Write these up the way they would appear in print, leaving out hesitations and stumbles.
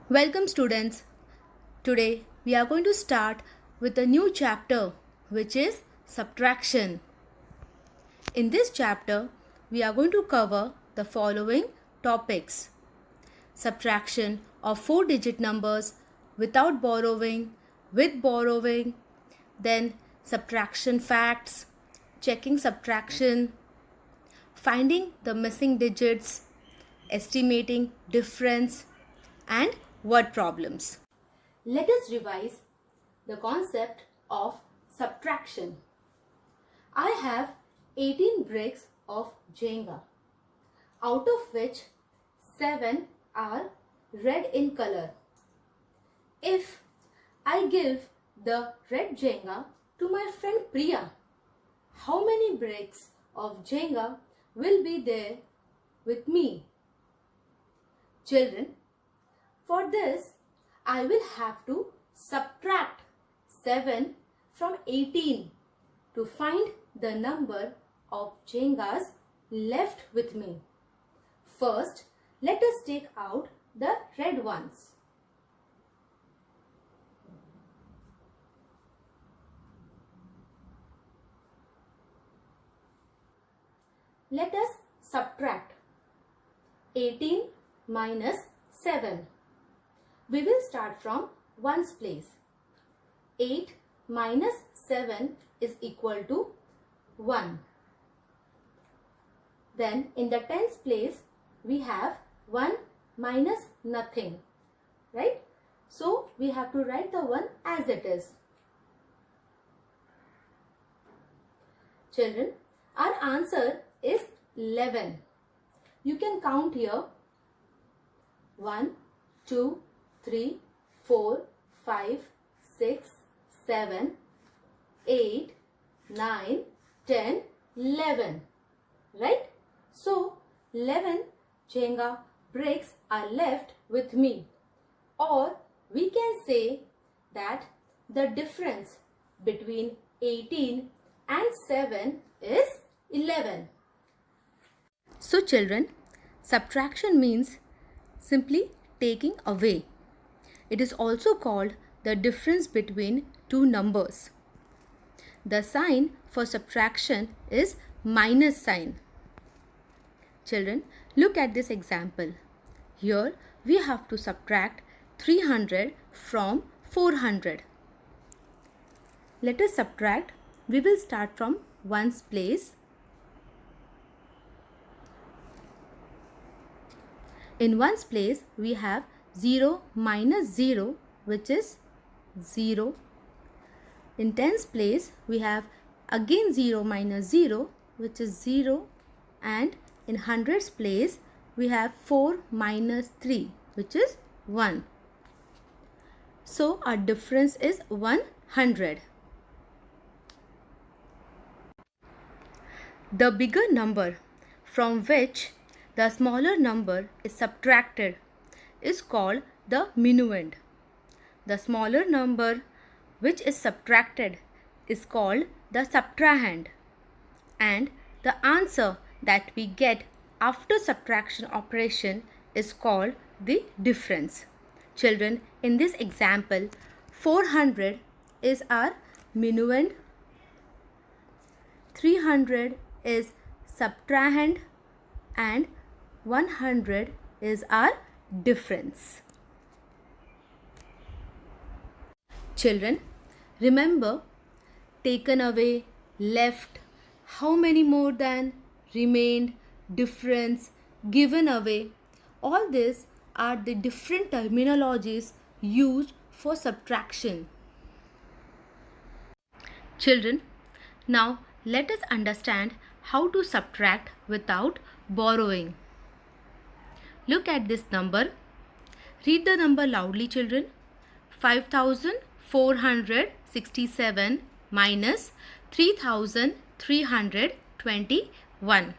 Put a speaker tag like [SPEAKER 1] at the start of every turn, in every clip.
[SPEAKER 1] Welcome students. Today we are going to start with a new chapter which is subtraction. In this chapter we are going to cover the following topics: subtraction of 4-digit numbers without borrowing, with borrowing, then subtraction facts, checking subtraction, finding the missing digits, estimating difference, and word problems. Let us revise the concept of subtraction. I have 18 bricks of Jenga, out of which 7 are red in color. If I give the red Jenga to my friend Priya, how many bricks of Jenga will be there with me? Children, for this I will have to subtract 7 from 18 to find the number of Jengas left with me. First, let us take out the red ones. Let us subtract 18 minus 7. We will start from ones place. 8 minus 7 is equal to 1. Then in the tens place we have 1 minus nothing, right? So we have to write the 1 as it is. Children, our answer is 11. You can count here 1, 2, 3, 4, 5, 6, 7, 8, 9, 10, 11. Right? So 11 Jenga bricks are left with me. Or we can say that the difference between 18 and 7 is 11. So children, subtraction means simply taking away. It is also called the difference between two numbers. The sign for subtraction is minus sign. Children, look at this example. Here we have to subtract 300 from 400. Let us subtract. We will start from ones place. In ones place we have 0 minus 0, which is 0. In tens place we have again 0 minus 0, which is 0. And in hundreds place we have 4 minus 3, which is 1. So our difference is 100. The bigger number from which the smaller number is subtracted is called the minuend. The smaller number which is subtracted is called the subtrahend. And the answer that we get after subtraction operation is called the difference. Children, in this example, 400 is our minuend, 300 is subtrahend, and 100 is our difference. Children, remember, taken away, left, how many more than, remained, difference, given away. All these are the different terminologies used for subtraction. Children, now let us understand how to subtract without borrowing. Look at this number. Read the number loudly, children. 5467 minus 3321.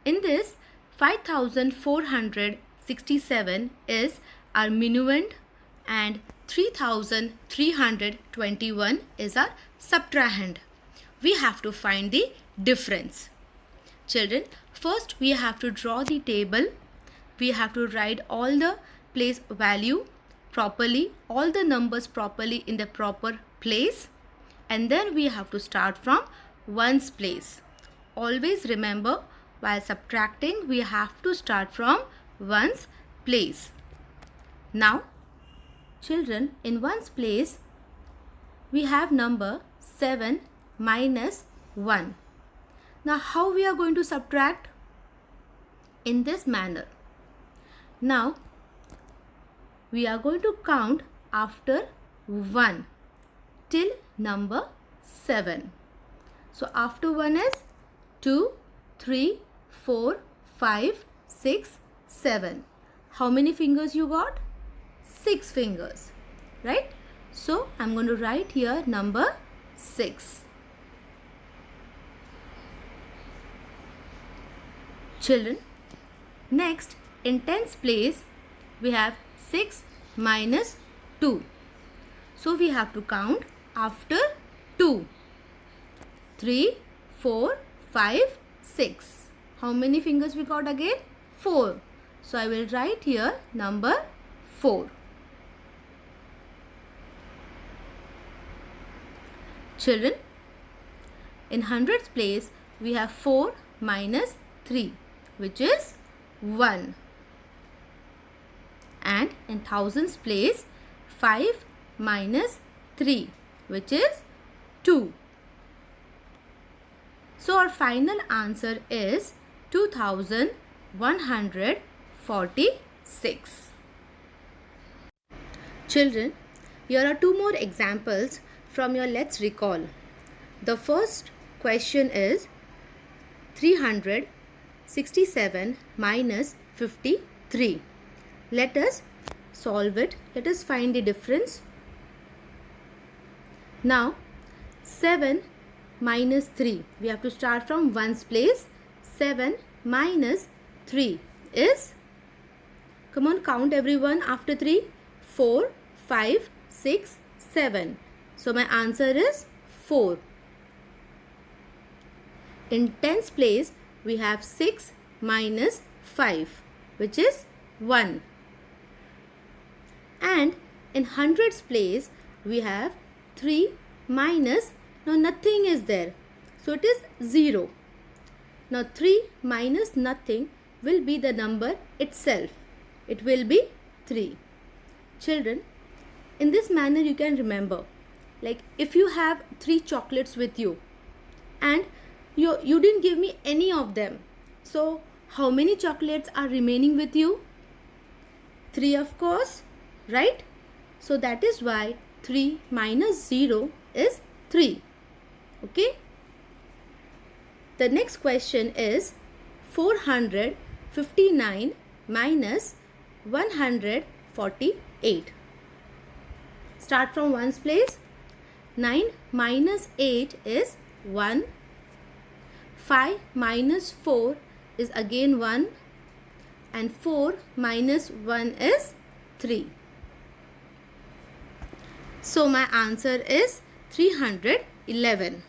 [SPEAKER 1] In this, 5467 is our minuend and 3321 is our subtrahend. We have to find the difference. Children, first we have to draw the table. We have to write all the place value properly, all the numbers properly in the proper place, and then we have to start from ones place. Always remember, while subtracting we have to start from ones place. Now children, in ones place we have number 7 minus 1. Now how we are going to subtract? In this manner. Now we are going to count after 1 till number 7. So after 1 is 2, 3, 4, 5, 6, 7. How many fingers you got? 6 fingers, right? So I'm going to write here number 6. Children, next in tens place we have 6 minus 2. So we have to count after 2. 3, 4, 5, 6. How many fingers we got again? 4. So I will write here number 4. Children, in hundreds place we have 4 minus 3, which is 1. And in thousands place 5 minus 3, which is 2. So our final answer is 2146. Children, here are 2 more examples from your Let's Recall. The first question is 367 minus 53. Let us solve it. Let us find the difference. Now 7 minus 3. We have to start from ones place. 7 minus 3 is, come on, count everyone after 3. 4, 5, 6, 7. So my answer is 4. In tens place we have 6 minus 5, which is 1. And in hundreds place we have 3 minus, now nothing is there, so it is 0. Now 3 minus nothing will be the number itself. It will be 3. Children, in this manner you can remember, like if you have 3 chocolates with you and you didn't give me any of them, so how many chocolates are remaining with you? 3, of course, right? So that is why 3 minus 0 is 3. Okay. The next question is 459 minus 148. Start from ones place. 9 minus 8 is 1. 5 minus 4 is again 1. And 4 minus 1 is 3. So my answer is 311.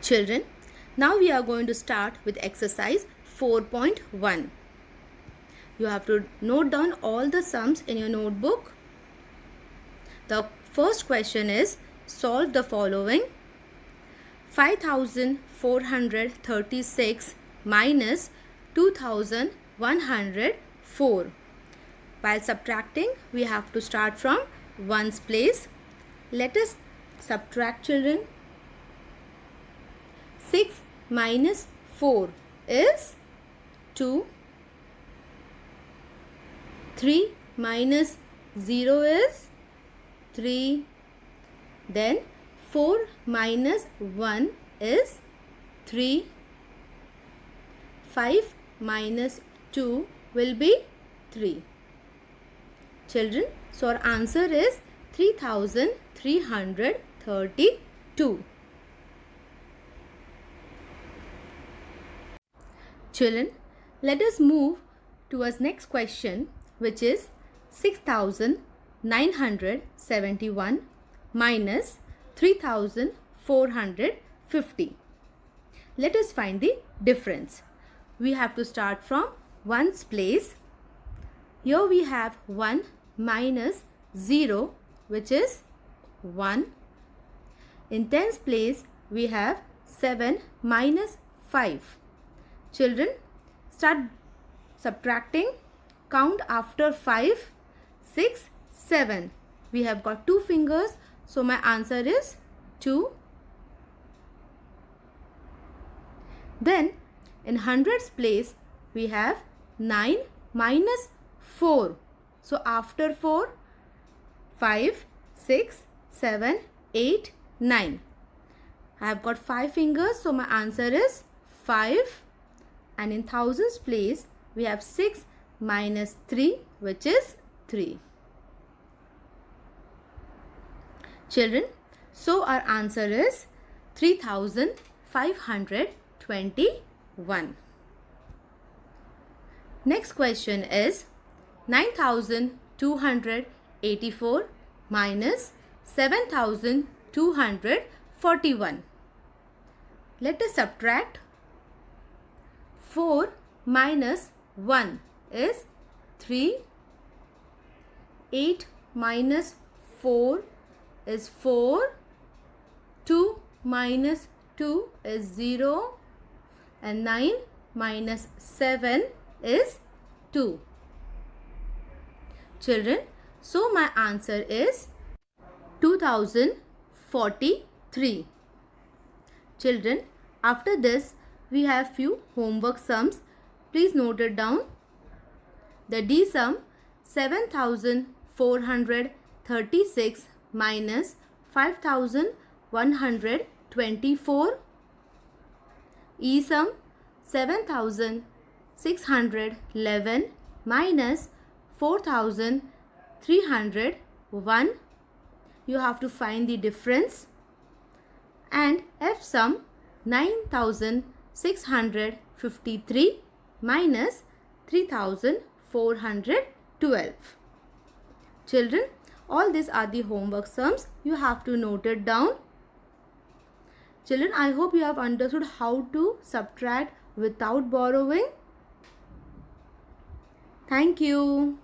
[SPEAKER 1] Children, now we are going to start with exercise 4.1. You have to note down all the sums in your notebook. The first question is, solve the following. 5436 minus 2104. While subtracting, we have to start from ones place. Let us subtract, children. 6 minus 4 is 2. 3 minus 0 is 3. Then 4 minus 1 is 3. 5 minus 2 will be 3. Children, so our answer is 3332. Children, let us move towards next question, which is 6971 minus 3450. Let us find the difference. We have to start from ones place. Here we have 1 minus 0, which is 1. In tens place, we have 7 minus 5. Children, start subtracting. Count after 5, 6, 7. We have got 2 fingers, so my answer is 2. Then in hundreds place, we have 9 minus 4. So after 4, 5, 6, 7, 8, 9. I have got 5 fingers, so my answer is 5. And in thousands place, we have 6 minus 3, which is 3. Children, so our answer is 3521. Next question is 9284 minus 7241. Let us subtract. 4 minus 1 is 3. 8 minus 4 is 4. 2 minus 2 is 0. And 9 minus 7 is 2. Children, so my answer is 2043. Children, after this we have few homework sums. Please note it down. The D sum 7436 minus 5124. E sum 7611 minus 4301. You have to find the difference. And F sum 9653 minus 3412. Children, all these are the homework sums. You have to note it down. Children, I hope you have understood how to subtract without borrowing. Thank you.